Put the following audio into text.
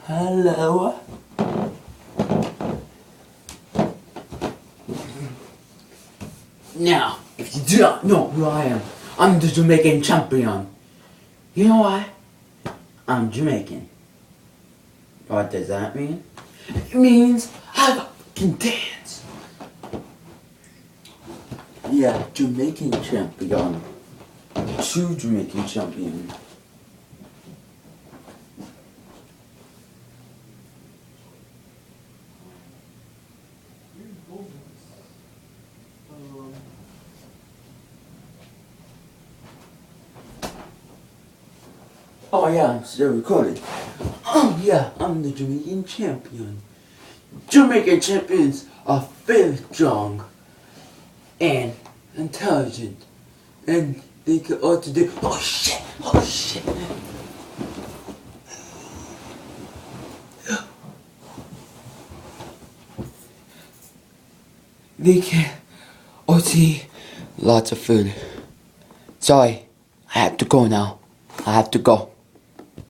Hello. Now, if you do not know who I am, I'm the Jamaican champion. You know why? I'm Jamaican. What does that mean? It means I can dance. Yeah, Jamaican champion. True Jamaican champion. Oh yeah, I'm still recording. Oh yeah, I'm the Jamaican champion. Jamaican champions are very strong and intelligent, and they can also do. Oh shit! Oh shit! They can also eat lots of food. Sorry, I have to go now. I have to go.